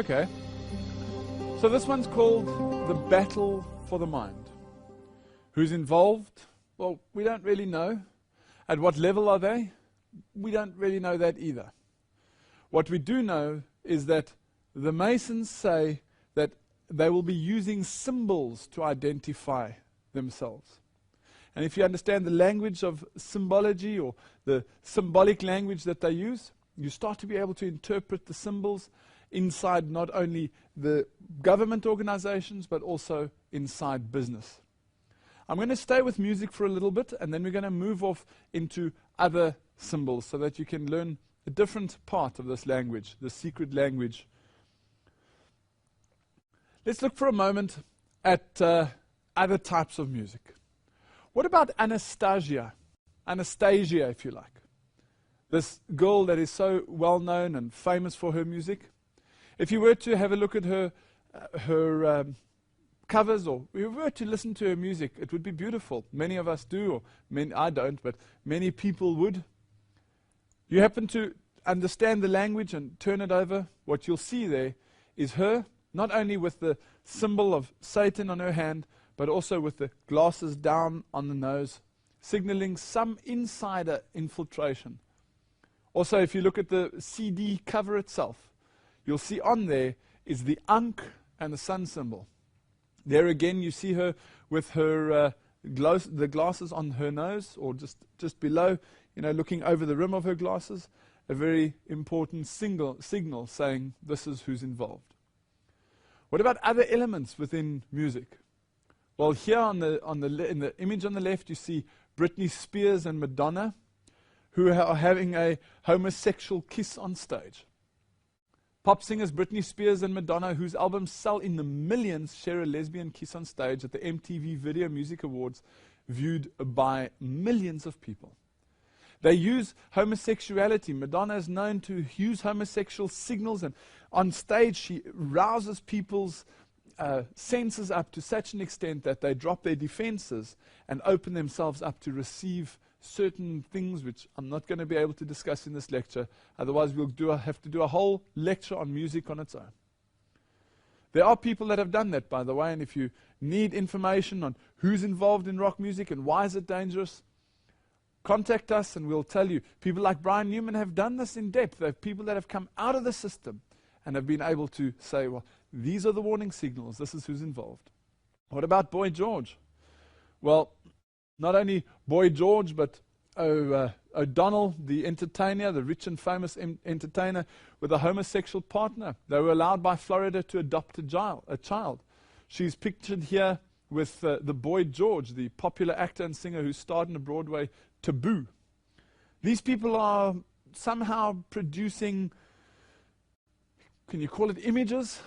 Okay. So this one's called The Battle for the Mind. Who's involved? Well, we don't really know. At what level are they? We don't really know that either. What we do know is that the Masons say that they will be using symbols to identify themselves. And if you understand the language of symbology, or the symbolic language that they use, you start to be able to interpret the symbols inside not only the government organizations, but also inside business. I'm going to stay with music for a little bit, and then we're going to move off into other symbols so that you can learn a different part of this language, the secret language. Let's look for a moment at other types of music. What about Anastasia? Anastasia, if you like. This girl that is so well known and famous for her music. If you were to have a look at her covers, or we were to listen to her music, it would be beautiful. Many of us do, or I don't, but many people would. You happen to understand the language and turn it over, what you'll see there is her, not only with the symbol of Satan on her hand, but also with the glasses down on the nose, signaling some insider infiltration. Also, if you look at the CD cover itself, you'll see on there is the Ankh and the sun symbol. There again, you see her with her the glasses on her nose, or just below, looking over the rim of her glasses, a very important signal saying this is who's involved. What about other elements within music? Well, here in the image on the left, you see Britney Spears and Madonna, who are having a homosexual kiss on stage. Pop singers Britney Spears and Madonna, whose albums sell in the millions, share a lesbian kiss on stage at the MTV Video Music Awards, viewed by millions of people. They use homosexuality. Madonna is known to use homosexual signals, and on stage she rouses people's senses up to such an extent that they drop their defenses and open themselves up to receive certain things, which I'm not going to be able to discuss in this lecture. Otherwise, we'll have to do a whole lecture on music on its own. There are people that have done that, by the way, and if you need information on who's involved in rock music and why is it dangerous, contact us and we'll tell you. People like Brian Newman have done this in depth. They have people that have come out of the system and have been able to say, well, these are the warning signals. This is who's involved. What about Boy George? Well, not only Boy George, but O'Donnell, the entertainer, the rich and famous entertainer with a homosexual partner. They were allowed by Florida to adopt a child. She's pictured here with the Boy George, the popular actor and singer who starred in a Broadway Taboo. These people are somehow producing, can you call it images,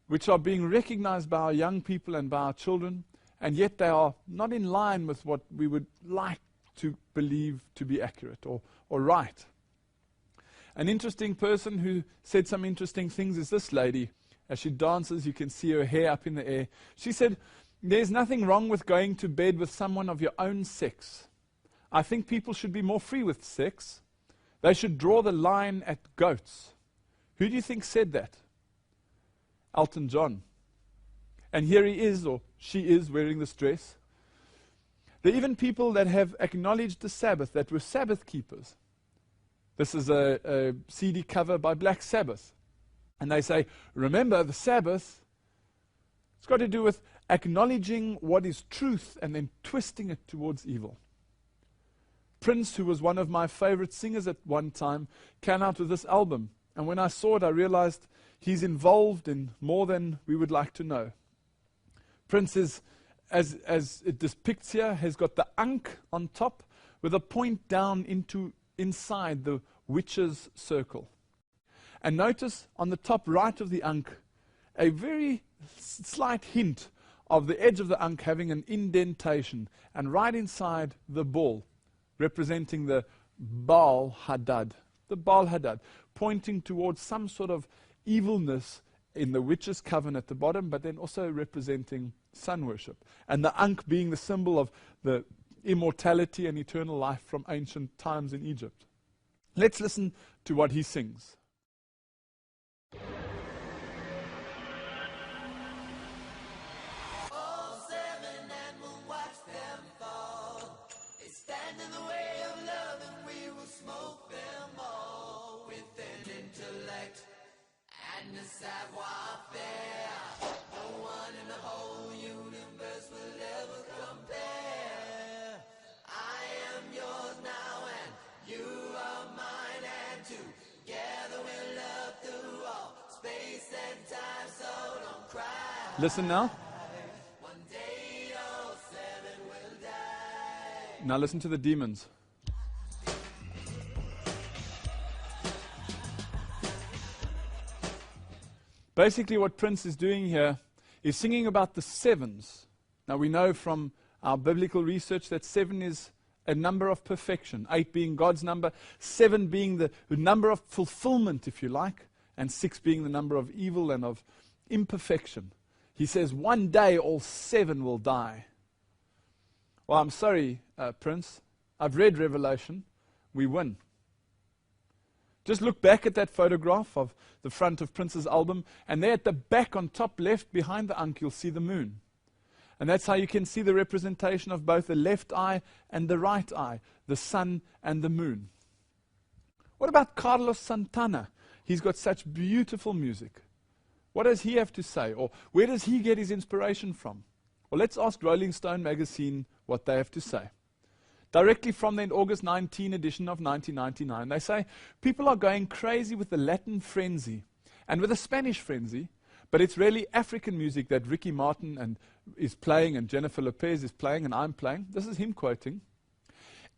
which are being recognized by our young people and by our children, and yet they are not in line with what we would like to believe to be accurate or right. An interesting person who said some interesting things is this lady. As she dances, you can see her hair up in the air. She said, "There's nothing wrong with going to bed with someone of your own sex. I think people should be more free with sex. They should draw the line at goats." Who do you think said that? Elton John. And here he is, or she is, wearing this dress. There are even people that have acknowledged the Sabbath, that were Sabbath keepers. This is a CD cover by Black Sabbath. And they say, remember, the Sabbath, it's got to do with acknowledging what is truth and then twisting it towards evil. Prince, who was one of my favorite singers at one time, came out with this album. And when I saw it, I realized he's involved in more than we would like to know. Prince is, as it depicts here, has got the Ankh on top with a point down inside the witch's circle. And notice on the top right of the Ankh, a very slight hint of the edge of the Ankh having an indentation, and right inside the ball, representing the Baal Hadad. The Baal Hadad, pointing towards some sort of evilness in the witch's coven at the bottom, but then also representing sun worship. And the Ankh being the symbol of the immortality and eternal life from ancient times in Egypt. Let's listen to what he sings. Listen now. Now listen to the demons. Basically what Prince is doing here is singing about the sevens. Now we know from our biblical research that 7 is a number of perfection, 8 being God's number, 7 being the number of fulfillment, if you like, and 6 being the number of evil and of imperfection. He says one day all 7 will die. Well, I'm sorry, Prince. I've read Revelation. We win. Just look back at that photograph of the front of Prince's album, and there at the back on top left behind the unk, you'll see the moon. And that's how you can see the representation of both the left eye and the right eye, the sun and the moon. What about Carlos Santana? He's got such beautiful music. What does he have to say? Or where does he get his inspiration from? Well, let's ask Rolling Stone magazine what they have to say. Directly from the August 19 edition of 1999, they say, people are going crazy with the Latin frenzy and with the Spanish frenzy, but it's really African music that Ricky Martin is playing and Jennifer Lopez is playing and I'm playing. This is him quoting.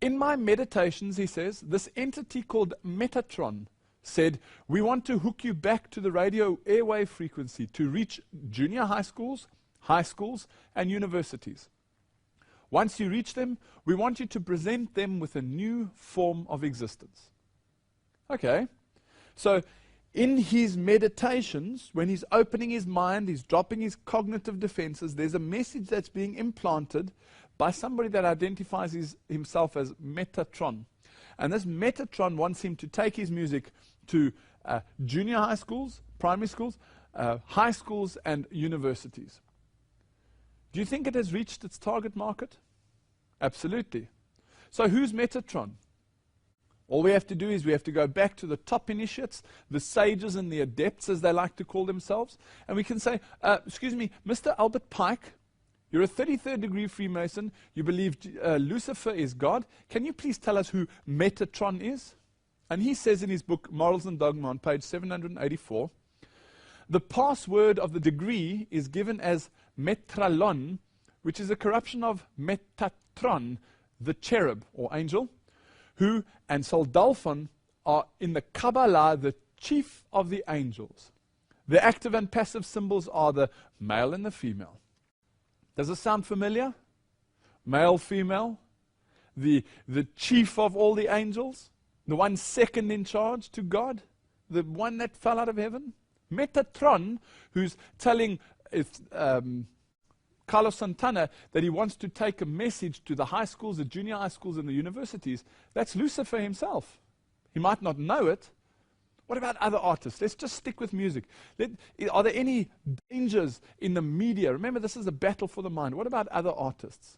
In my meditations, he says, this entity called Metatron said, we want to hook you back to the radio airwave frequency to reach junior high schools, and universities. Once you reach them, we want you to present them with a new form of existence. Okay, so in his meditations, when he's opening his mind, he's dropping his cognitive defenses, there's a message that's being implanted by somebody that identifies himself as Metatron. And this Metatron wants him to take his music to junior high schools, primary schools, high schools, and universities. Do you think it has reached its target market? Absolutely. So who's Metatron? All we have to do is we have to go back to the top initiates, the sages and the adepts, as they like to call themselves, and we can say, excuse me, Mr. Albert Pike, you're a 33rd degree Freemason, you believe Lucifer is God, can you please tell us who Metatron is? And he says in his book, Morals and Dogma, on page 784, the password of the degree is given as Metralon, which is a corruption of Metatron, the cherub or angel, who and Saldalphon are in the Kabbalah the chief of the angels. The active and passive symbols are the male and the female. Does it sound familiar? Male, female, the chief of all the angels, the one second in charge to God, the one that fell out of heaven. Metatron, who's telling Carlos Santana that he wants to take a message to the high schools, the junior high schools, and the universities, that's Lucifer himself. He might not know it. What about other artists? Let's just stick with music. Are there any dangers in the media? Remember, this is a battle for the mind. What about other artists?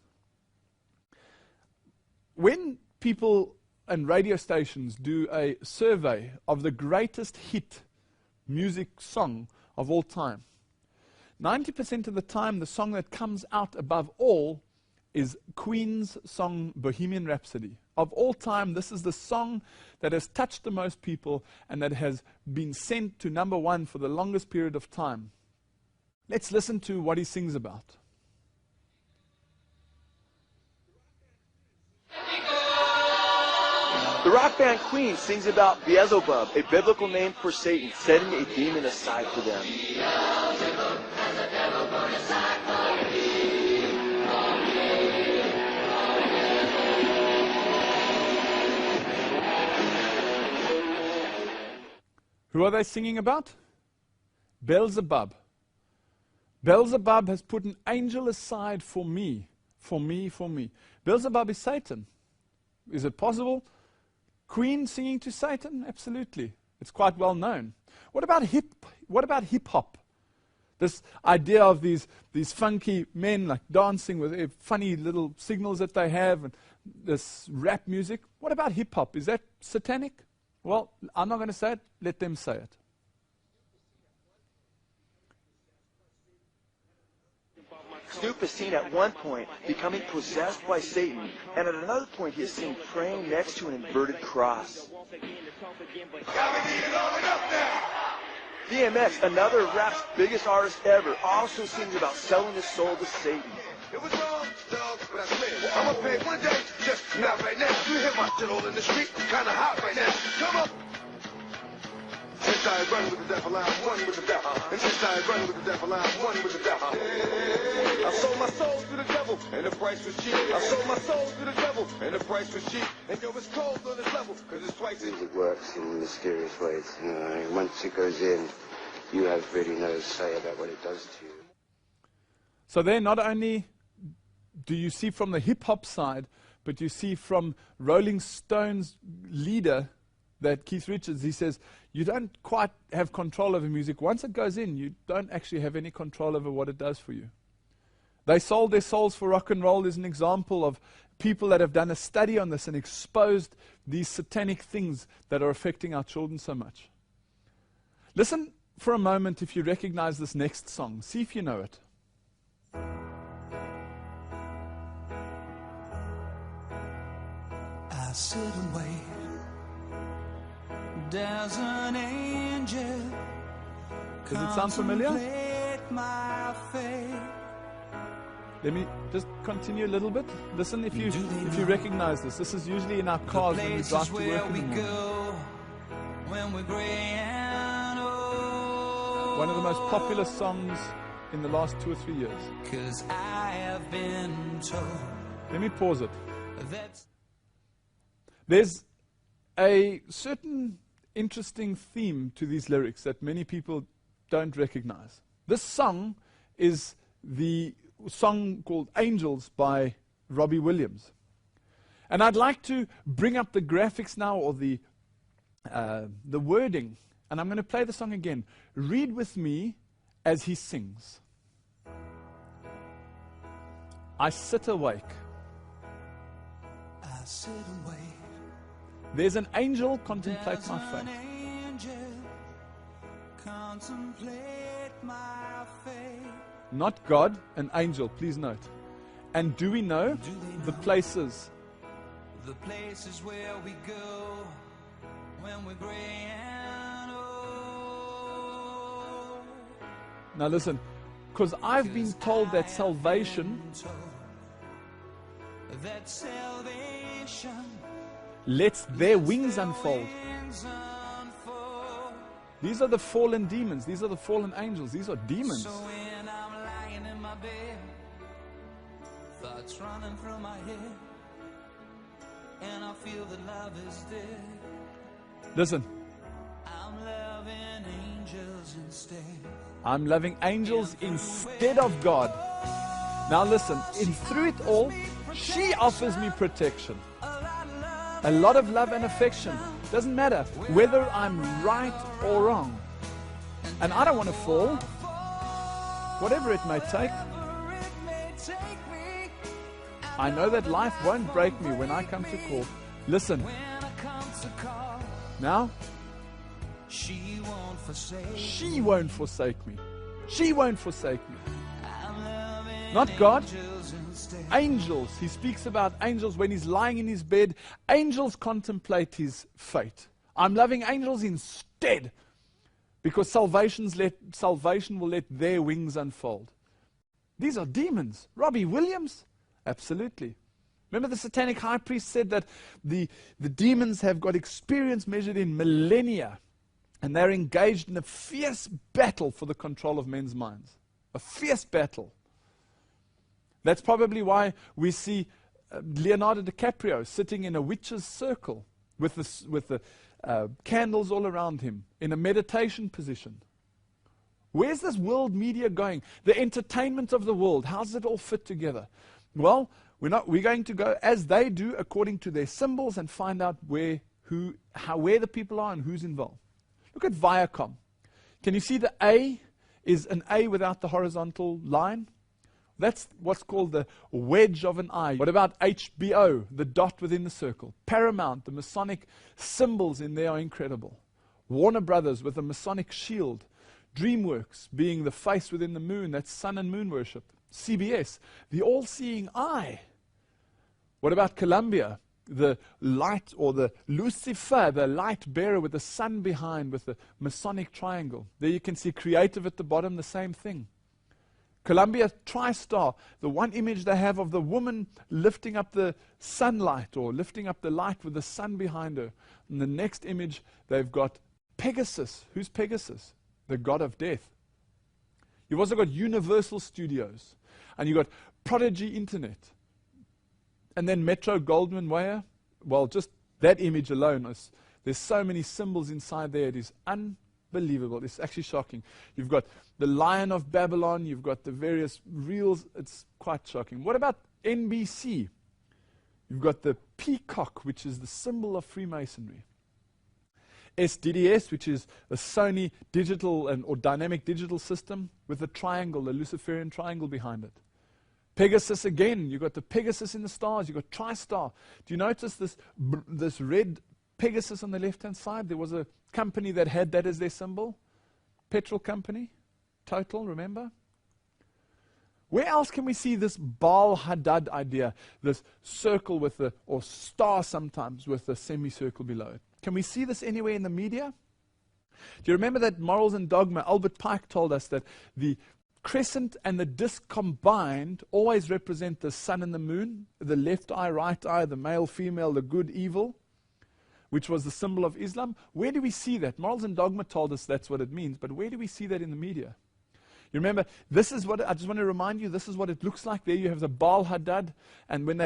When people and radio stations do a survey of the greatest hit music song of all time, 90% of the time, the song that comes out above all is Queen's song Bohemian Rhapsody. Of all time, this is the song that has touched the most people and that has been sent to number one for the longest period of time. Let's listen to what he sings about. The rock band Queen sings about Beelzebub, a biblical name for Satan, setting a demon aside for them. Who are they singing about? Beelzebub. Beelzebub has put an angel aside for me, for me, for me. Beelzebub is Satan. Is it possible? Queen singing to Satan? Absolutely. It's quite well known. What about hip hop? This idea of these funky men like dancing with funny little signals that they have and this rap music. What about hip hop? Is that satanic? Well, I'm not going to say it. Let them say it. Snoop is seen at one point becoming possessed by Satan, and at another point he is seen praying next to an inverted cross. DMX, another of rap's biggest artist ever, also sings about selling his soul to Satan. It was wrong, dog, but I swear I'ma pay one day, just not right now. You hear my shit all in the street, I'm kinda hot right now. Come on. Since I run with the devil, I'm one with the devil. And since I run with the devil, I'm one with the devil. I sold my soul to the devil, and the price was cheap. I sold my soul to the devil, and the price was cheap. And yo, it's cold on this level, cause it's twice as... It works in mysterious ways. You know, once it goes in, you have really no say about what it does to you. So there, not only do you see from the hip-hop side, but you see from Rolling Stones leader, that Keith Richards, he says, you don't quite have control over music. Once it goes in, you don't actually have any control over what it does for you. They sold their souls for rock and roll is an example of people that have done a study on this and exposed these satanic things that are affecting our children so much. Listen for a moment if you recognize this next song. See if you know it. I sit and wait. There's an angel. Does it sound familiar? My fate. Let me just continue a little bit. Listen if you recognize this. This is usually in our cars when we drive to work in the morning. When we're gray and old. One of the most popular songs in the last 2 or 3 years. 'Cause I have been told. Let me pause it. That's There's a certain interesting theme to these lyrics that many people don't recognize. This song is the song called Angels by Robbie Williams. And I'd like to bring up the graphics now, or the wording, and I'm going to play the song again. Read with me as he sings. I sit awake. I sit and wait. There's an angel contemplate There's my an fate. angel contemplate my fate. Not God, an angel, please note. And do we know Do they the know places? the places where we go when we're gray and old? Now listen, because I've been told that salvation That salvation lets their wings unfold. wings unfold. These are the fallen demons. These are the fallen angels. These are demons. So when I'm lying in my bed, thoughts running through my head, and I feel that love is dead, Listen, I'm loving angels instead. I'm loving angels instead of God. Now listen, through it all, she offers me protection. A lot of love and affection. Doesn't matter whether I'm right or wrong. And I don't want to fall, whatever it may take. I know that life won't break me when I come to call. Listen, now, She won't forsake. she won't forsake me. She won't forsake me. I'm loving Not God. angels instead. Angels. He speaks about angels when he's lying in his bed. Angels contemplate his fate. I'm loving angels instead, because salvation will let their wings unfold. These are demons. Robbie Williams? Absolutely. Remember the satanic high priest said that the demons have got experience measured in millennia, and they're engaged in a fierce battle for the control of men's minds. A fierce battle. That's probably why we see Leonardo DiCaprio sitting in a witch's circle with the candles all around him in a meditation position. Where's this world media going? The entertainment of the world. How does it all fit together? Well, we're going to go as they do according to their symbols and find out where the people are and who's involved. Look at Viacom. Can you see the A is an A without the horizontal line? That's what's called the wedge of an eye. What about HBO, the dot within the circle? Paramount, the Masonic symbols in there are incredible. Warner Brothers with the Masonic shield. DreamWorks being the face within the moon, that's sun and moon worship. CBS, the all-seeing eye. What about Columbia? The light, or the Lucifer, the light bearer with the sun behind with the Masonic triangle. There you can see creative at the bottom, the same thing. Columbia TriStar, the one image they have of the woman lifting up the sunlight or lifting up the light with the sun behind her. And the next image, they've got Pegasus. Who's Pegasus? The god of death. You've also got Universal Studios. And you've got Prodigy Internet. And then Metro Goldwyn Mayer. Well, just that image alone, there's so many symbols inside there. It is unbelievable. It's actually shocking. You've got the Lion of Babylon. You've got the various reels. It's quite shocking. What about NBC? You've got the peacock, which is the symbol of Freemasonry. SDDS, which is a Sony digital or dynamic digital system with a triangle, the Luciferian triangle behind it. Pegasus again, you've got the Pegasus in the stars, you've got TriStar. Do you notice this red Pegasus on the left-hand side? There was a company that had that as their symbol. Petrol company, Total, remember? Where else can we see this Baal Hadad idea, this circle with or star sometimes with a semicircle below it? Can we see this anywhere in the media? Do you remember that Morals and Dogma, Albert Pike told us that the crescent and the disc combined always represent the sun and the moon, the left eye, right eye, the male, female, the good, evil, which was the symbol of Islam. Where do we see that? Morals and Dogma told us that's what it means, but where do we see that in the media? You remember, this is what, I just want to remind you, this is what it looks like. There you have the Baal Hadad, and when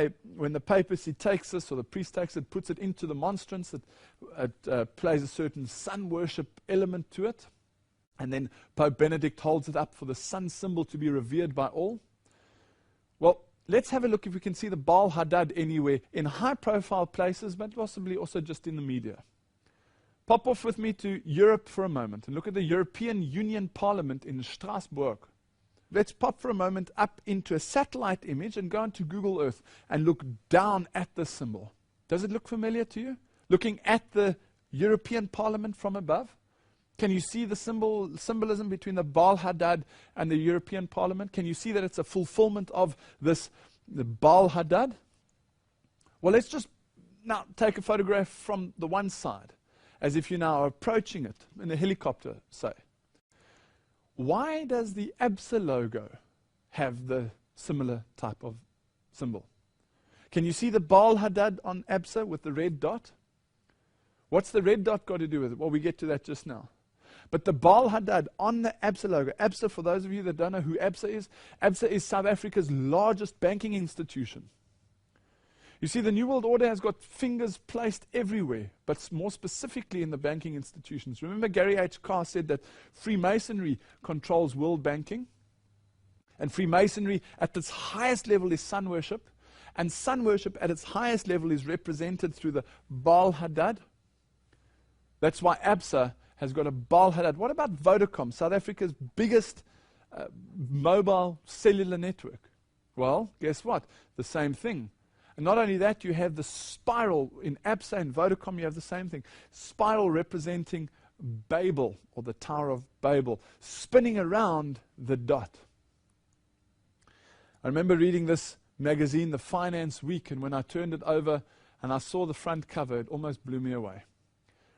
the papacy takes this, or the priest takes it, puts it into the monstrance, it plays a certain sun worship element to it. And then Pope Benedict holds it up for the sun symbol to be revered by all. Well, let's have a look if we can see the Baal Hadad anywhere in high-profile places, but possibly also just in the media. Pop off with me to Europe for a moment and look at the European Union Parliament in Strasbourg. Let's pop for a moment up into a satellite image and go into Google Earth and look down at the symbol. Does it look familiar to you? Looking at the European Parliament from above? Can you see the symbolism between the Baal Hadad and the European Parliament? Can you see that it's a fulfillment of the Baal Hadad? Well, let's just now take a photograph from the one side, as if you now are approaching it in a helicopter, say. Why does the ABSA logo have the similar type of symbol? Can you see the Baal Hadad on ABSA with the red dot? What's the red dot got to do with it? Well, we get to that just now. But the Baal Hadad on the ABSA logo, ABSA, for those of you that don't know who ABSA is South Africa's largest banking institution. You see, the New World Order has got fingers placed everywhere, but more specifically in the banking institutions. Remember, Gary H. Carr said that Freemasonry controls world banking, and Freemasonry at its highest level is sun worship, and sun worship at its highest level is represented through the Baal Hadad. That's why ABSA has got a Baal Hadad. What about Vodacom, South Africa's biggest mobile cellular network? Well, guess what? The same thing. And not only that, you have the spiral in ABSA and Vodacom, you have the same thing. Spiral representing Babel, or the Tower of Babel, spinning around the dot. I remember reading this magazine, The Finance Week, and when I turned it over and I saw the front cover, it almost blew me away.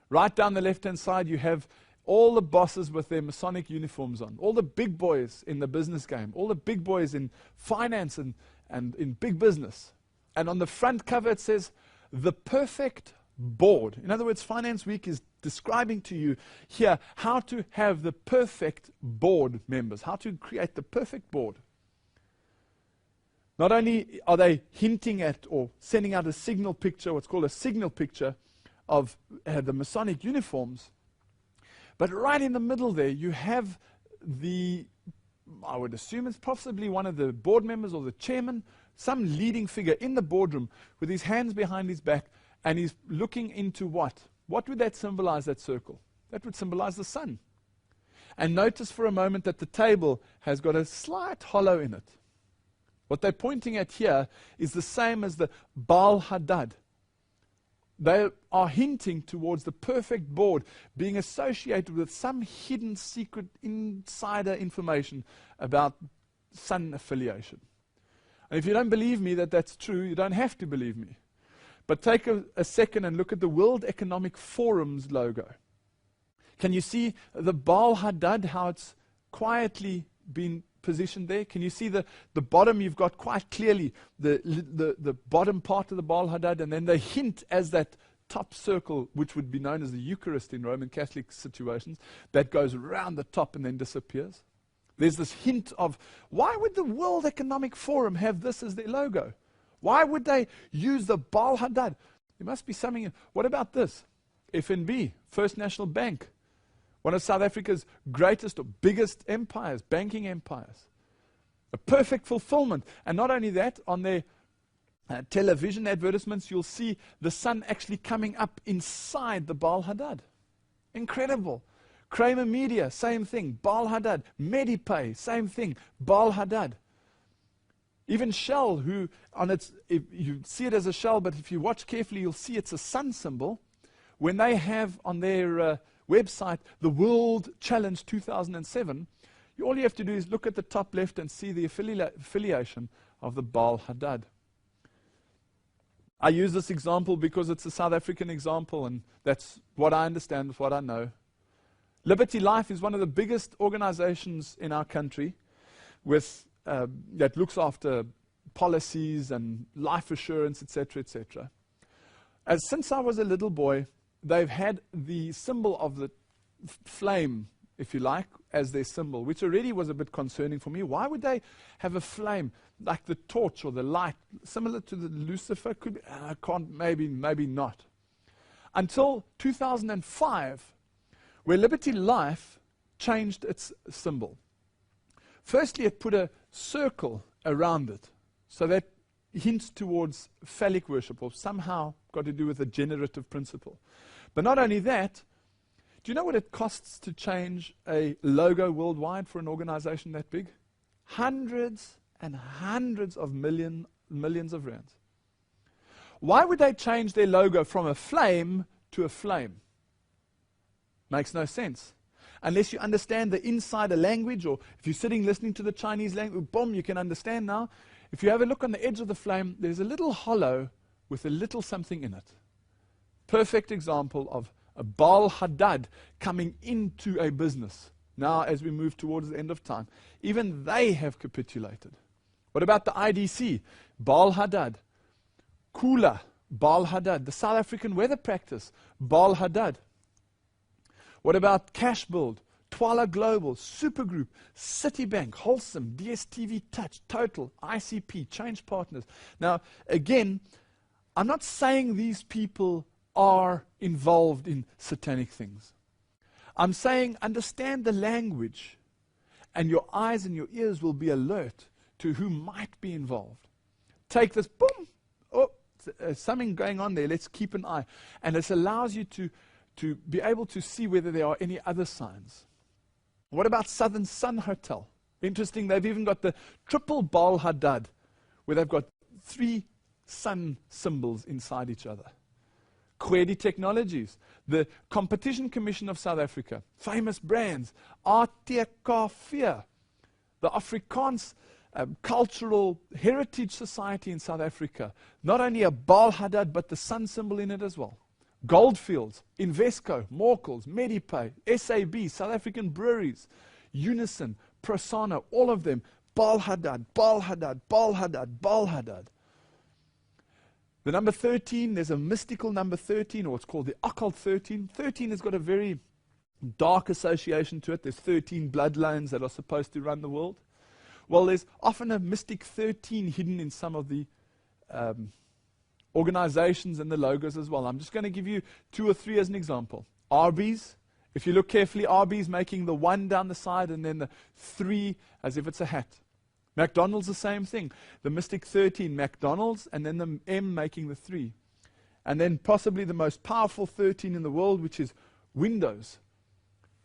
Right down the left-hand side, you have all the bosses with their Masonic uniforms on, all the big boys in the business game, all the big boys in finance and in big business. And on the front cover, it says, the perfect board. In other words, Finance Week is describing to you here how to have the perfect board members, how to create the perfect board. Not only are they hinting at or sending out a signal picture, what's called a signal picture, of the Masonic uniforms, but right in the middle there you have I would assume it's possibly one of the board members or the chairman, some leading figure in the boardroom with his hands behind his back, and he's looking into what? What would that symbolize, that circle? That would symbolize the sun. And notice for a moment that the table has got a slight hollow in it. What they're pointing at here is the same as the Baal Hadad. They are hinting towards the perfect board being associated with some hidden secret insider information about sun affiliation. And if you don't believe me that that's true, you don't have to believe me. But take a second and look at the World Economic Forum's logo. Can you see the Baal Hadad, how it's quietly been positioned there? Can you see the bottom? You've got quite clearly the bottom part of the Baal Hadad, and then the hint as that top circle, which would be known as the Eucharist in Roman Catholic situations, that goes around the top and then disappears. There's this hint of, why would the World Economic Forum have this as their logo? Why would they use the Baal Hadad? There must be something. What about this? FNB, First National Bank, one of South Africa's greatest or biggest empires, banking empires. A perfect fulfillment. And not only that, on their television advertisements, you'll see the sun actually coming up inside the Baal Hadad. Incredible. Kramer Media, same thing. Baal Hadad. Medipay, same thing. Baal Hadad. Even Shell, who on its, if you see it as a shell, but if you watch carefully, you'll see it's a sun symbol. When they have on their website the World Challenge 2007, all you have to do is look at the top left and see the affiliation of the Baal Hadad. I use this example because it's a South African example, and that's what I understand, it's what I know. Liberty Life is one of the biggest organizations in our country with that looks after policies and life assurance, etc., etc. Since I was a little boy, they've had the symbol of the flame, if you like, as their symbol, which already was a bit concerning for me. Why would they have a flame like the torch or the light, similar to the Lucifer? Could be, I can't, maybe not. Until 2005, where Liberty Life changed its symbol. Firstly, it put a circle around it, so that hints towards phallic worship, or somehow got to do with a generative principle. But not only that, do you know what it costs to change a logo worldwide for an organization that big? Hundreds and hundreds of millions of rands. Why would they change their logo from a flame to a flame? Makes no sense. Unless you understand the insider language, or if you're sitting listening to the Chinese language, boom, you can understand now. If you have a look on the edge of the flame, there's a little hollow with a little something in it. Perfect example of a Baal Hadad coming into a business. Now, as we move towards the end of time, even they have capitulated. What about the IDC? Baal Hadad. Kula, Baal Hadad. The South African Weather Practice, Baal Hadad. What about Cash Build, Twala Global, Supergroup, Citibank, Wholesome, DSTV Touch, Total, ICP, Change Partners? Now, again, I'm not saying these people are involved in satanic things. I'm saying understand the language, and your eyes and your ears will be alert to who might be involved. Take this, boom, oh, something going on there, let's keep an eye. And this allows you to be able to see whether there are any other signs. What about Southern Sun Hotel? Interesting, they've even got the triple Baal Hadad, where they've got 3 sun symbols inside each other. Kwedi Technologies, the Competition Commission of South Africa, famous brands, RTKV, the Afrikaans Cultural Heritage Society in South Africa, not only a Baal Hadad, but the sun symbol in it as well. Goldfields, Invesco, Morkels, Medipay, SAB, South African Breweries, Unison, Prosana, all of them, Baal Hadad, Baal Hadad, Baal Hadad, Baal Hadad. The number 13, there's a mystical number 13, or it's called the occult 13. 13 has got a very dark association to it. There's 13 bloodlines that are supposed to run the world. Well, there's often a mystic 13 hidden in some of the organizations and the logos as well. I'm just going to give you 2 or 3 as an example. Arby's, if you look carefully, Arby's making the 1 down the side and then the 3 as if it's a hat. McDonald's, the same thing. The mystic 13, McDonald's, and then the M making the 3. And then possibly the most powerful 13 in the world, which is Windows.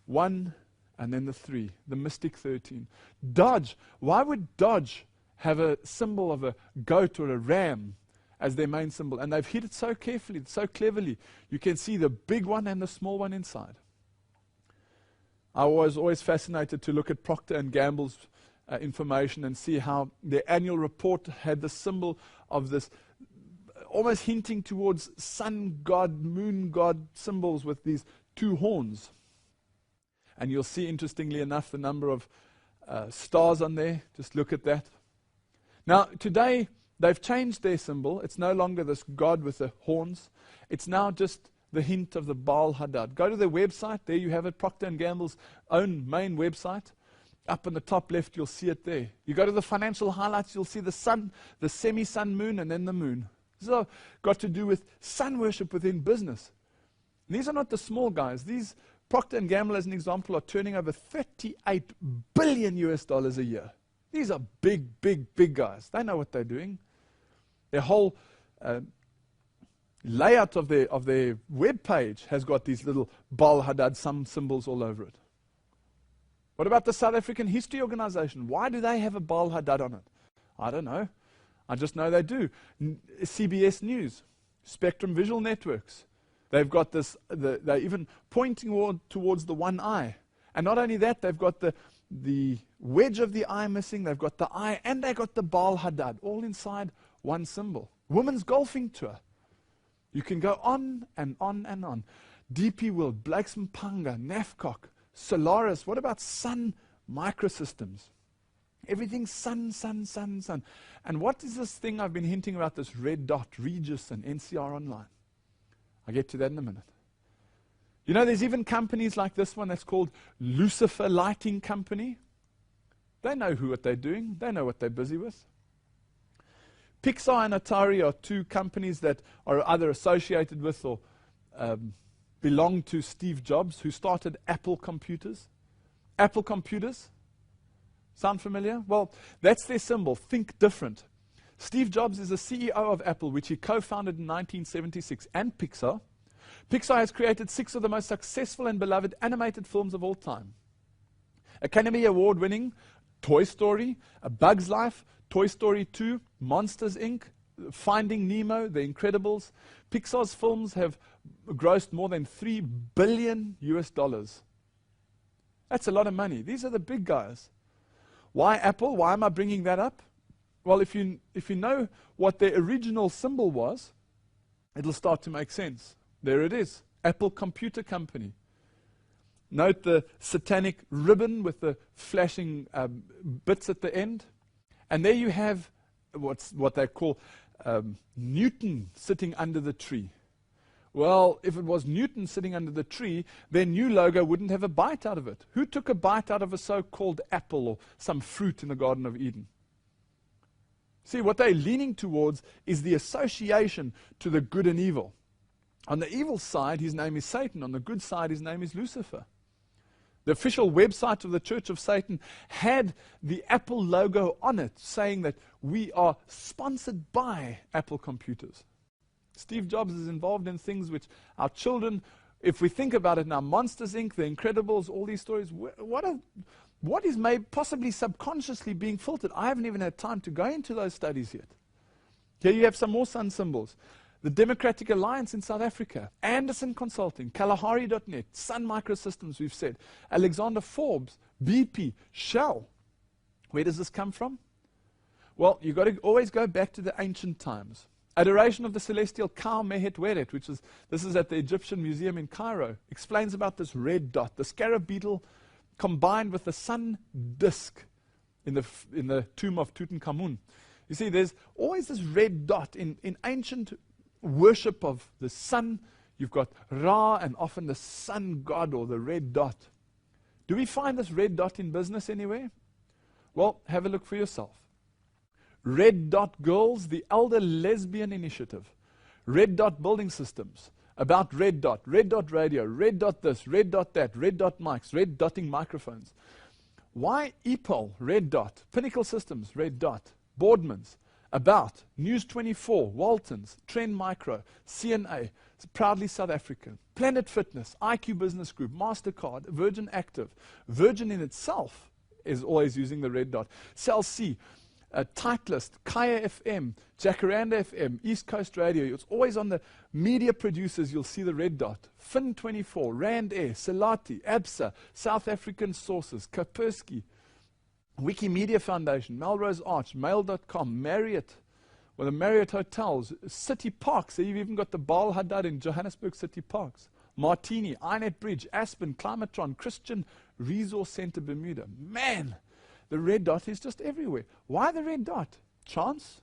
1 and then the 3, the mystic 13. Dodge, why would Dodge have a symbol of a goat or a ram as their main symbol? And they've hid it so carefully, so cleverly. You can see the big one and the small one inside. I was always fascinated to look at Procter & Gamble's information and see how their annual report had the symbol of this, almost hinting towards sun god, moon god symbols with these two horns. And you'll see, interestingly enough, the number of stars on there. Just look at that. Now, today, they've changed their symbol. It's no longer this god with the horns. It's now just the hint of the Baal Hadad. Go to their website. There you have it, Procter & Gamble's own main website. Up in the top left, you'll see it there. You go to the financial highlights, you'll see the sun, the semi-sun moon, and then the moon. This has got to do with sun worship within business. And these are not the small guys. These Procter & Gamble, as an example, are turning over $38 billion a year. These are big, big, big guys. They know what they're doing. Their whole layout of their web page has got these little Baal Hadad symbols all over it. What about the South African History Organization? Why do they have a Baal Hadad on it? I don't know. I just know they do. CBS News, Spectrum Visual Networks. They've got this, they're even pointing towards the one eye. And not only that, they've got the wedge of the eye missing, they've got the eye, and they've got the Baal Hadad, all inside one symbol. Women's golfing tour. You can go on and on and on. DP World, Blake's Mpanga, Nafcock, Solaris. What about Sun Microsystems? Everything's sun, sun, sun, sun. And what is this thing I've been hinting about, this red dot, Regis and NCR Online? I'll get to that in a minute. You know, there's even companies like this one that's called Lucifer Lighting Company. They know what they're doing. They know what they're busy with. Pixar and Atari are two companies that are either associated with or belong to Steve Jobs, who started Apple Computers. Apple Computers, sound familiar? Well, that's their symbol, think different. Steve Jobs is the CEO of Apple, which he co-founded in 1976, and Pixar. Pixar has created 6 of the most successful and beloved animated films of all time. Academy Award-winning Toy Story, A Bug's Life, Toy Story 2, Monsters, Inc., Finding Nemo, The Incredibles. Pixar's films have grossed more than $3 billion. That's a lot of money. These are the big guys. Why Apple? Why am I bringing that up? Well, if you know what their original symbol was, it'll start to make sense. There it is, Apple Computer Company. Note the satanic ribbon with the flashing bits at the end. And there you have what they call Newton sitting under the tree. Well, if it was Newton sitting under the tree, their new logo wouldn't have a bite out of it. Who took a bite out of a so-called apple or some fruit in the Garden of Eden? See, what they're leaning towards is the association to the good and evil. On the evil side, his name is Satan. On the good side, his name is Lucifer. The official website of the Church of Satan had the Apple logo on it, saying that we are sponsored by Apple Computers. Steve Jobs is involved in things which our children, if we think about it now, Monsters, Inc., The Incredibles, all these stories, what is possibly subconsciously being filtered? I haven't even had time to go into those studies yet. Here you have some more sun symbols. The Democratic Alliance in South Africa, Anderson Consulting, Kalahari.net, Sun Microsystems, we've said, Alexander Forbes, BP, Shell. Where does this come from? Well, you've got to always go back to the ancient times. Adoration of the celestial cow Mehet Weret, this is at the Egyptian Museum in Cairo, explains about this red dot, the scarab beetle combined with the sun disk in the tomb of Tutankhamun. You see, there's always this red dot in ancient worship of the sun. You've got Ra and often the sun god or the red dot. Do we find this red dot in business anywhere? Well, have a look for yourself. Red Dot Girls, the Elder Lesbian Initiative. Red Dot Building Systems, about Red Dot Radio, Red Dot this, Red Dot that, Red Dot mics, Red Dotting microphones. Why EPOL, Red Dot, Pinnacle Systems, Red Dot, Boardmans, About, News 24, Waltons, Trend Micro, CNA, proudly South African, Planet Fitness, IQ Business Group, MasterCard, Virgin Active. Virgin in itself is always using the red dot. Cell C, Titleist, Kaya FM, Jacaranda FM, East Coast Radio. It's always on the media producers, you'll see the red dot. Fin24, Rand Air, Salati, ABSA, South African Sources, Kaspersky, Wikimedia Foundation, Melrose Arch, Mail.com, Marriott, well, the Marriott Hotels, City Parks. So you've even got the Baal Hadad in Johannesburg City Parks. Martini, Inet Bridge, Aspen, Climatron, Christian Resource Center, Bermuda. Man, the red dot is just everywhere. Why the red dot? Chance?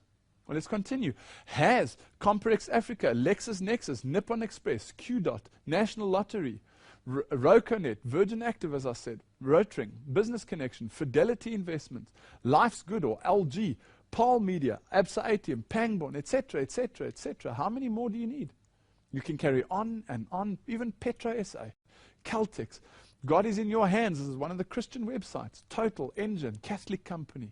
Well, let's continue. Has, Comprex Africa, LexisNexis, Nippon Express, QDOT, National Lottery, Roconet, Virgin Active, as I said, Rotring, Business Connection, Fidelity Investments, Life's Good or LG, Paul Media, Absa ATM, Pangborn, etc., etc., etc. How many more do you need? You can carry on and on, even Petro SA, Caltex. God is in your hands. This is one of the Christian websites. Total, Engine, Catholic Company.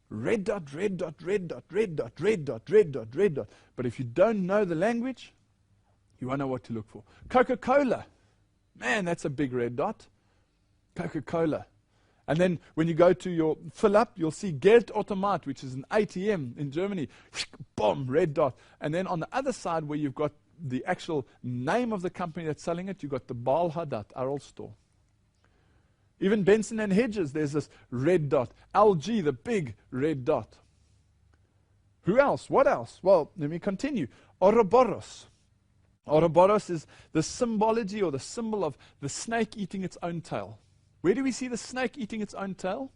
Red dot, red dot, red dot, red dot, red dot, red dot, red dot. But if you don't know the language, you won't know what to look for. Coca-Cola. Man, that's a big red dot. Coca-Cola. And then when you go to your fill up, you'll see Geldautomat, which is an ATM in Germany. Boom, red dot. And then on the other side where you've got the actual name of the company that's selling it, you've got the Baal Hadad, Arul store. Even Benson and Hedges, there's this red dot. LG, the big red dot. Who else? What else? Well, let me continue. Ouroboros. Ouroboros is the symbology or the symbol of the snake eating its own tail. Where do we see the snake eating its own tail?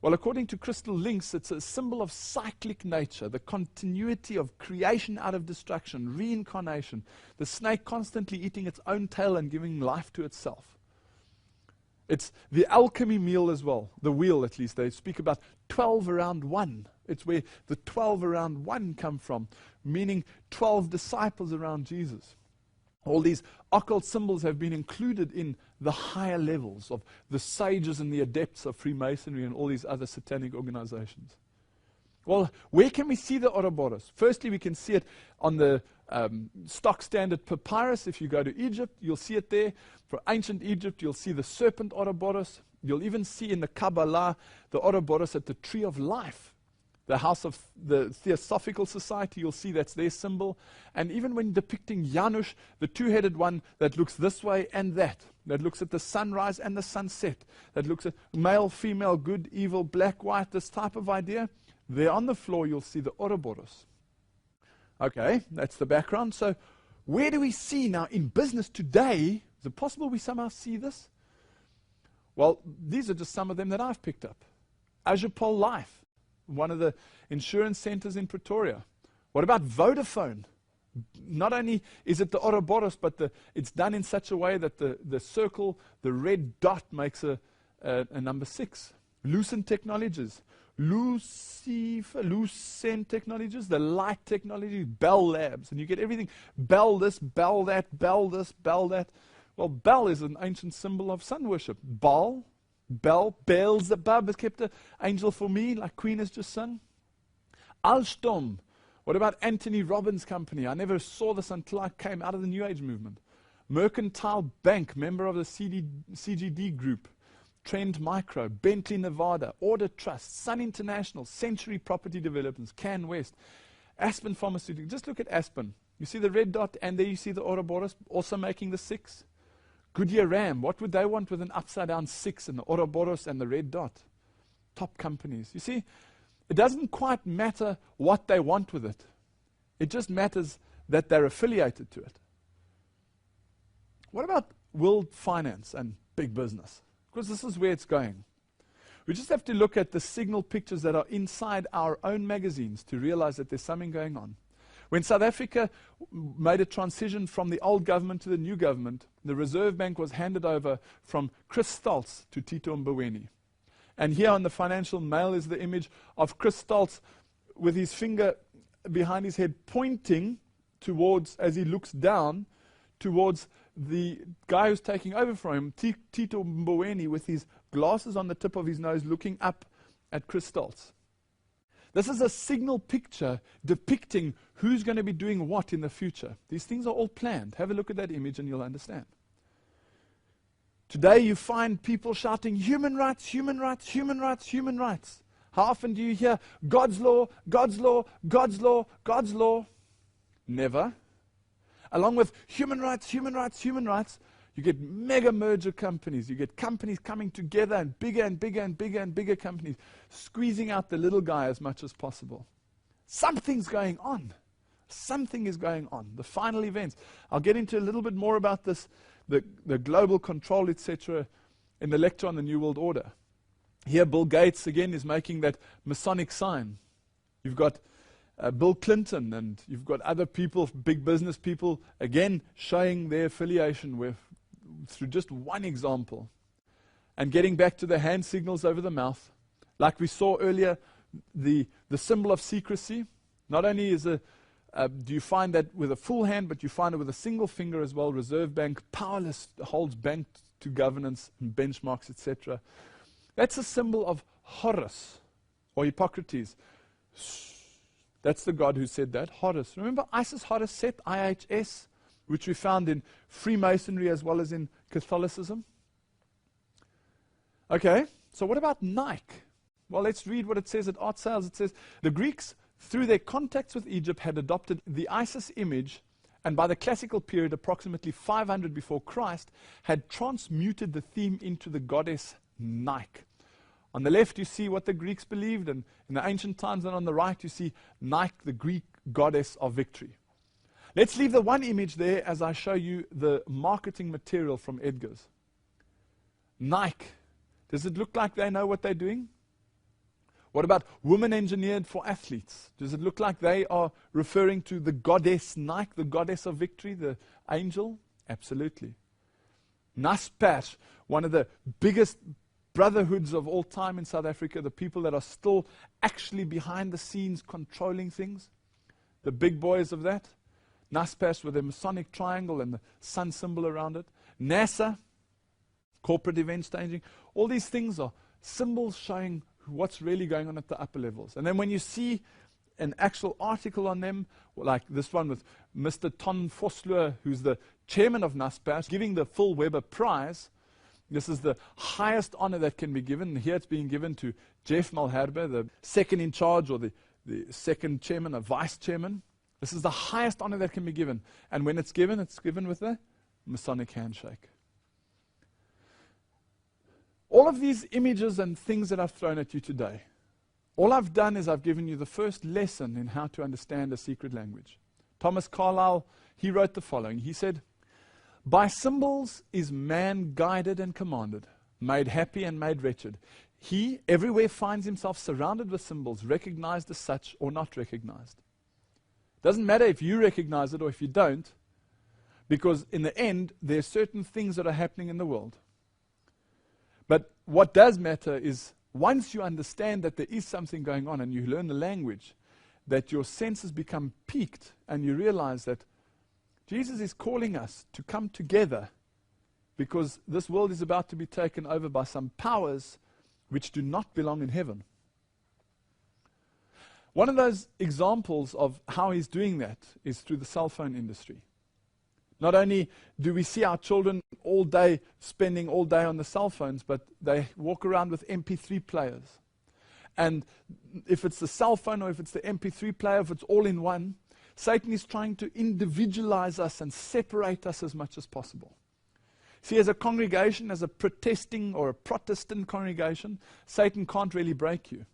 Well, according to Crystal Links, it's a symbol of cyclic nature, the continuity of creation out of destruction, reincarnation, the snake constantly eating its own tail and giving life to itself. It's the alchemy meal as well, the wheel at least. They speak about 12 around 1. It's where the 12 around 1 come from, meaning 12 disciples around Jesus. All these occult symbols have been included in the higher levels of the sages and the adepts of Freemasonry and all these other satanic organizations. Well, where can we see the Ouroboros? Firstly, we can see it on the stock standard papyrus. If you go to Egypt, you'll see it there. For ancient Egypt, you'll see the serpent Ouroboros. You'll even see in the Kabbalah the Ouroboros at the tree of life. The house of the Theosophical Society, you'll see that's their symbol. And even when depicting Janusz, the two-headed one that looks this way and that looks at the sunrise and the sunset, that looks at male, female, good, evil, black, white, this type of idea, there on the floor you'll see the Ouroboros. Okay, that's the background. So where do we see now in business today, is it possible we somehow see this? Well, these are just some of them that I've picked up. Azurpol Life, one of the insurance centers in Pretoria. What about Vodafone? Not only is it the Ouroboros, but it's done in such a way that the circle, the red dot, makes a number 6. Lucent Technologies, Lucent Technologies, the light technology, Bell Labs, and you get everything. Bell this, Bell that, Bell this, Bell that. Well, Bell is an ancient symbol of sun worship. Baal, Bell, Beelzebub has kept an angel for me, like Queen has just sung. Alstom. What about Anthony Robbins' company? I never saw this until I came out of the New Age movement. Mercantile Bank, member of the CGD group. Trend Micro, Bentley Nevada, Order Trust, Sun International, Century Property Developments, Can West, Aspen Pharmaceuticals. Just look at Aspen. You see the red dot, and there you see the Ouroboros also making the 6. Goodyear Ram, what would they want with an upside-down 6 and the Ouroboros and the red dot? Top companies. You see, it doesn't quite matter what they want with it. It just matters that they're affiliated to it. What about world finance and big business? Because this is where it's going. We just have to look at the signal pictures that are inside our own magazines to realize that there's something going on. When South Africa made a transition from the old government to the new government, the Reserve Bank was handed over from Chris Stoltz to Tito Mboweni. And here on the Financial Mail is the image of Chris Stoltz with his finger behind his head pointing towards, as he looks down, towards the guy who's taking over from him, Tito Mboweni, with his glasses on the tip of his nose looking up at Chris Stoltz. This is a signal picture depicting who's going to be doing what in the future. These things are all planned. Have a look at that image and you'll understand. Today you find people shouting, human rights, human rights, human rights, human rights. How often do you hear, God's law, God's law, God's law, God's law? Never. Along with human rights, human rights, human rights, You get mega merger companies. You get companies coming together and bigger and bigger and bigger and bigger companies, squeezing out the little guy as much as possible. Something's going on. Something is going on. The final events. I'll get into a little bit more about this, the global control, etc., in the lecture on the New World Order. Here, Bill Gates, again, is making that Masonic sign. You've got Bill Clinton, and you've got other people, big business people, again, showing their affiliation with through just one example. And getting back to the hand signals over the mouth. Like we saw earlier, the symbol of secrecy. Not only is do you find that with a full hand, but you find it with a single finger as well. Reserve Bank, powerless, holds bank to governance and benchmarks, etc. That's a symbol of Horus, or Hippocrates. That's the god who said that, Horus. Remember Isis, Horus, Set, IHS, which we found in Freemasonry as well as in Catholicism? Okay, so what about Nike? Well, let's read what it says at Art Sales. It says, the Greeks, through their contacts with Egypt, had adopted the Isis image, and by the classical period, approximately 500 before Christ, had transmuted the theme into the goddess Nike. On the left, you see what the Greeks believed, and in the ancient times, and on the right, you see Nike, the Greek goddess of victory. Let's leave the one image there as I show you the marketing material from Edgar's. Nike. Does it look like they know what they're doing? What about women engineered for athletes? Does it look like they are referring to the goddess Nike, the goddess of victory, the angel? Absolutely. Naspers, one of the biggest brotherhoods of all time in South Africa, the people that are still actually behind the scenes controlling things, the big boys of that. Naspers with a Masonic triangle and the sun symbol around it. NASA, corporate event staging. All these things are symbols showing what's really going on at the upper levels. And then when you see an actual article on them, like this one with Mr. Ton Vosloo, who's the chairman of Naspers, giving the Phil Weber Prize. This is the highest honor that can be given. Here it's being given to Jeff Malherbe, the second in charge, or the second chairman, a vice chairman. This is the highest honor that can be given. And when it's given with a Masonic handshake. All of these images and things that I've thrown at you today, all I've done is I've given you the first lesson in how to understand a secret language. Thomas Carlyle, he wrote the following. He said, by symbols is man guided and commanded, made happy and made wretched. He everywhere finds himself surrounded with symbols, recognized as such or not recognized. Doesn't matter if you recognize it or if you don't, because in the end, there are certain things that are happening in the world. But what does matter is once you understand that there is something going on and you learn the language, that your senses become piqued and you realize that Jesus is calling us to come together because this world is about to be taken over by some powers which do not belong in heaven. One of those examples of how he's doing that is through the cell phone industry. Not only do we see our children all day spending all day on the cell phones, but they walk around with MP3 players. And if it's the cell phone or if it's the MP3 player, if it's all in one, Satan is trying to individualize us and separate us as much as possible. See, as a congregation, as a protesting or a Protestant congregation, Satan can't really break you.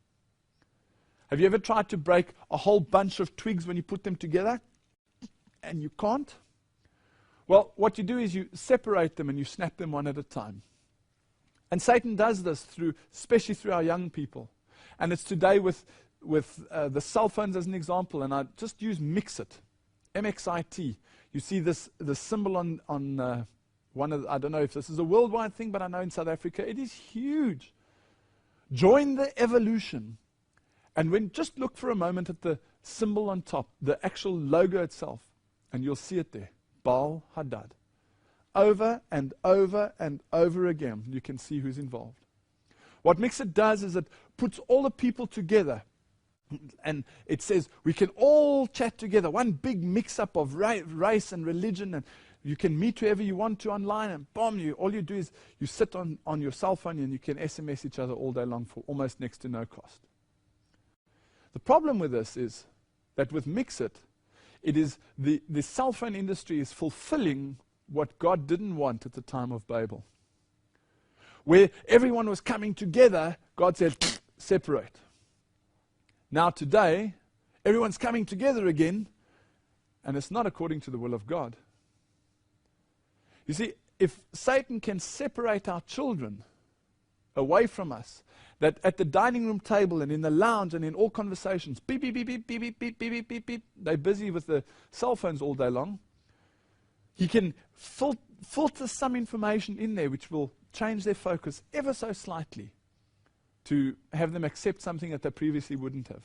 Have you ever tried to break a whole bunch of twigs when you put them together? And you can't? Well, what you do is you separate them and you snap them one at a time. And Satan does this especially through our young people. And it's today with the cell phones as an example, and I just use Mixit, MXIT. You see the symbol on one of, I don't know if this is a worldwide thing, but I know in South Africa it is huge. Join the evolution. And just look for a moment at the symbol on top, the actual logo itself, and you'll see it there. Baal Hadad. Over and over and over again, you can see who's involved. What Mixit does is it puts all the people together, and it says we can all chat together, one big mix-up of race and religion, and you can meet whoever you want to online, and all you do is you sit on your cell phone and you can SMS each other all day long for almost next to no cost. The problem with this is that with Mixit, it is the cell phone industry is fulfilling what God didn't want at the time of Babel. Where everyone was coming together, God said, separate. Now today, everyone's coming together again, and it's not according to the will of God. You see, if Satan can separate our children away from us, that at the dining room table and in the lounge and in all conversations, beep, beep, beep, beep, beep, beep, beep, beep, beep, beep, beep, they're busy with the cell phones all day long. He can filter some information in there which will change their focus ever so slightly to have them accept something that they previously wouldn't have.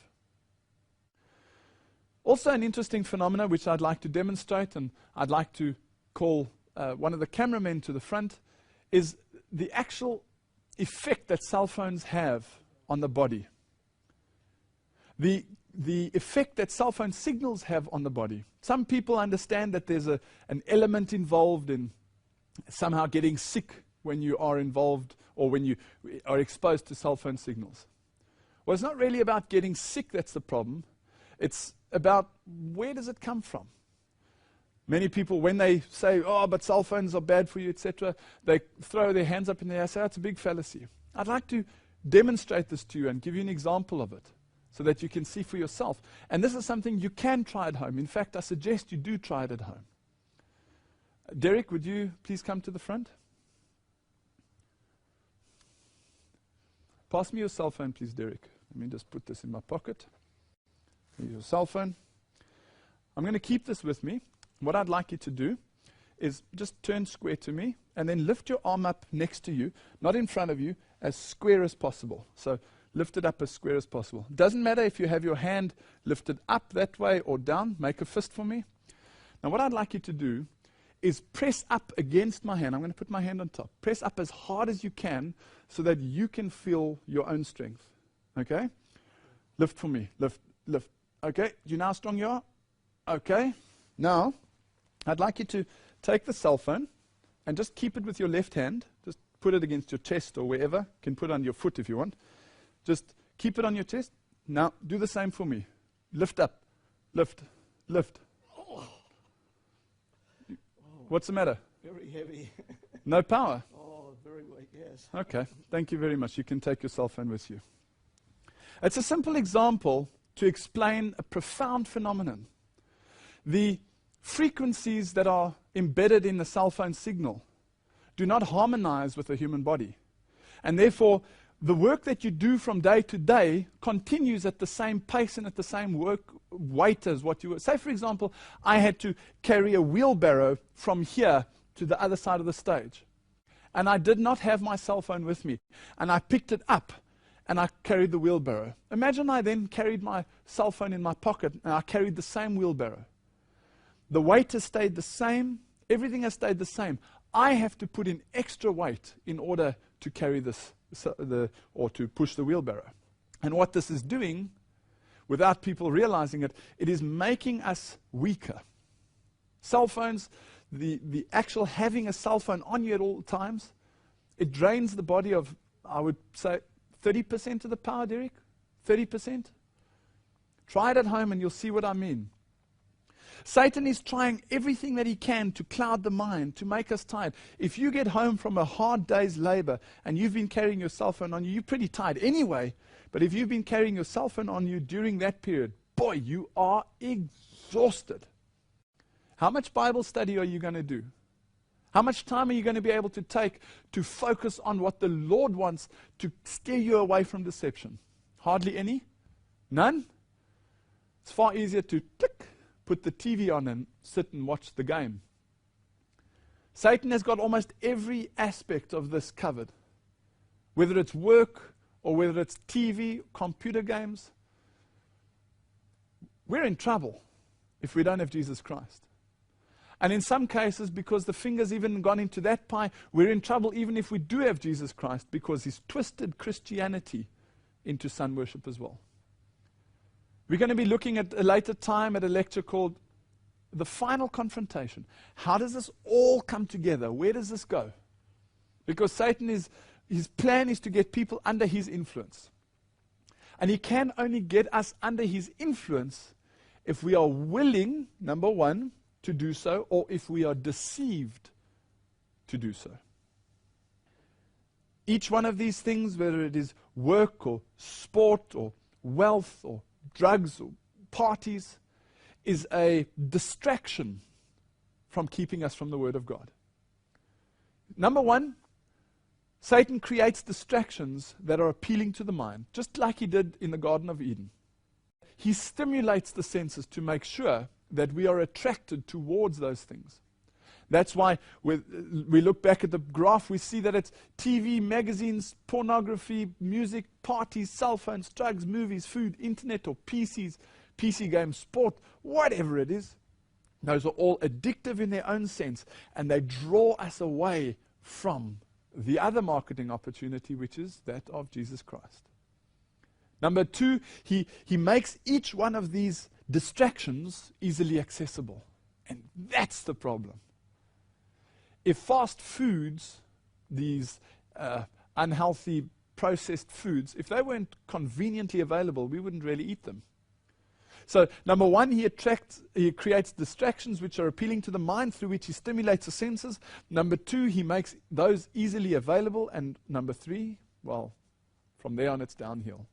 Also an interesting phenomena which I'd like to demonstrate, and I'd like to call one of the cameramen to the front, is the actual effect that cell phones have on the body. The effect that cell phone signals have on the body. Some people understand that there's an element involved in somehow getting sick when you are involved or when you are exposed to cell phone signals. Well, it's not really about getting sick that's the problem. It's about where does it come from. Many people, when they say, oh, but cell phones are bad for you, etc., they throw their hands up in the air and say, oh, it's a big fallacy. I'd like to demonstrate this to you and give you an example of it so that you can see for yourself. And this is something you can try at home. In fact, I suggest you do try it at home. Derek, would you please come to the front? Pass me your cell phone, please, Derek. Let me just put this in my pocket. Here's your cell phone. I'm going to keep this with me. What I'd like you to do is just turn square to me and then lift your arm up next to you, not in front of you, as square as possible. So lift it up as square as possible. Doesn't matter if you have your hand lifted up that way or down. Make a fist for me. Now what I'd like you to do is press up against my hand. I'm going to put my hand on top. Press up as hard as you can so that you can feel your own strength. Okay? Lift for me. Lift, lift. Okay? Do you know how strong you are? Okay. Now, I'd like you to take the cell phone and just keep it with your left hand. Just put it against your chest or wherever. You can put it on your foot if you want. Just keep it on your chest. Now, do the same for me. Lift up. Lift. Lift. What's the matter? Very heavy. No power? Oh, very weak, yes. Okay. Thank you very much. You can take your cell phone with you. It's a simple example to explain a profound phenomenon. The frequencies that are embedded in the cell phone signal do not harmonize with the human body. And therefore, the work that you do from day to day continues at the same pace and at the same weight as what you were. Say, for example, I had to carry a wheelbarrow from here to the other side of the stage. And I did not have my cell phone with me. And I picked it up and I carried the wheelbarrow. Imagine I then carried my cell phone in my pocket and I carried the same wheelbarrow. The weight has stayed the same. Everything has stayed the same. I have to put in extra weight in order to carry this, or to push the wheelbarrow. And what this is doing, without people realizing it, it is making us weaker. Cell phones, the actual having a cell phone on you at all times, it drains the body of, I would say, 30% of the power, Derek? 30%? Try it at home and you'll see what I mean. Satan is trying everything that he can to cloud the mind, to make us tired. If you get home from a hard day's labor and you've been carrying your cell phone on you, you're pretty tired anyway. But if you've been carrying your cell phone on you during that period, boy, you are exhausted. How much Bible study are you going to do? How much time are you going to be able to take to focus on what the Lord wants to steer you away from deception? Hardly any? None? It's far easier to click, put the TV on and sit and watch the game. Satan has got almost every aspect of this covered. Whether it's work or whether it's TV, computer games. We're in trouble if we don't have Jesus Christ. And in some cases, because the finger's even gone into that pie, we're in trouble even if we do have Jesus Christ, because he's twisted Christianity into sun worship as well. We're going to be looking at a later time at a lecture called The Final Confrontation. How does this all come together? Where does this go? Because Satan his plan is to get people under his influence. And he can only get us under his influence if we are willing, number one, to do so, or if we are deceived to do so. Each one of these things, whether it is work or sport or wealth or drugs or parties, is a distraction from keeping us from the Word of God. Number one, Satan creates distractions that are appealing to the mind, just like he did in the Garden of Eden. He stimulates the senses to make sure that we are attracted towards those things. That's why we look back at the graph, we see that it's TV, magazines, pornography, music, parties, cell phones, drugs, movies, food, internet or PCs, PC games, sport, whatever it is. Those are all addictive in their own sense, and they draw us away from the other marketing opportunity, which is that of Jesus Christ. Number two, he makes each one of these distractions easily accessible. And that's the problem. If fast foods, these unhealthy processed foods, if they weren't conveniently available, we wouldn't really eat them. So, number one, he creates distractions which are appealing to the mind, through which he stimulates the senses. Number two, he makes those easily available. And number three, well, from there on it's downhill.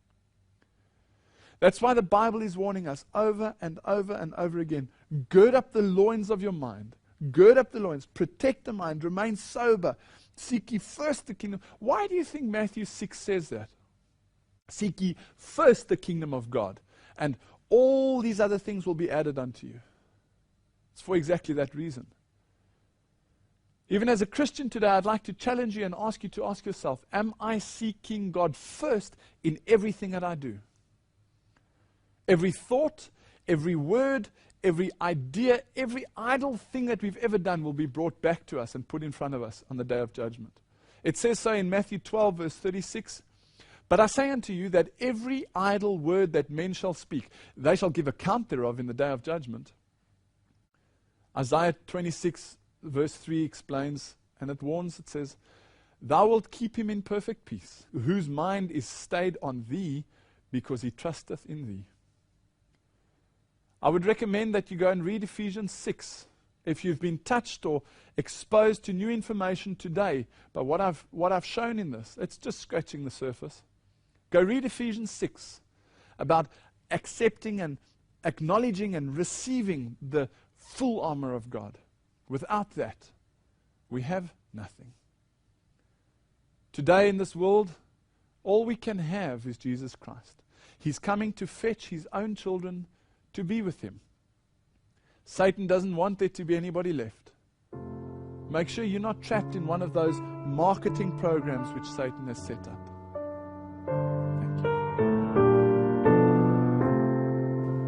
That's why the Bible is warning us over and over and over again. Gird up the loins of your mind. Gird up the loins. Protect the mind. Remain sober. Seek ye first the kingdom. Why do you think Matthew 6 says that? Seek ye first the kingdom of God, and all these other things will be added unto you. It's for exactly that reason. Even as a Christian today, I'd like to challenge you and ask you to ask yourself, am I seeking God first in everything that I do? Every thought, every word, every idea, every idle thing that we've ever done will be brought back to us and put in front of us on the day of judgment. It says so in Matthew 12, verse 36. But I say unto you that every idle word that men shall speak, they shall give account thereof in the day of judgment. Isaiah 26, verse 3 explains, and it warns, it says, Thou wilt keep him in perfect peace, whose mind is stayed on thee, because he trusteth in thee. I would recommend that you go and read Ephesians 6. If you've been touched or exposed to new information today by what I've shown in this, it's just scratching the surface. Go read Ephesians 6 about accepting and acknowledging and receiving the full armor of God. Without that, we have nothing. Today in this world, all we can have is Jesus Christ. He's coming to fetch his own children to be with him. Satan doesn't want there to be anybody left. Make sure you're not trapped in one of those marketing programs which Satan has set up.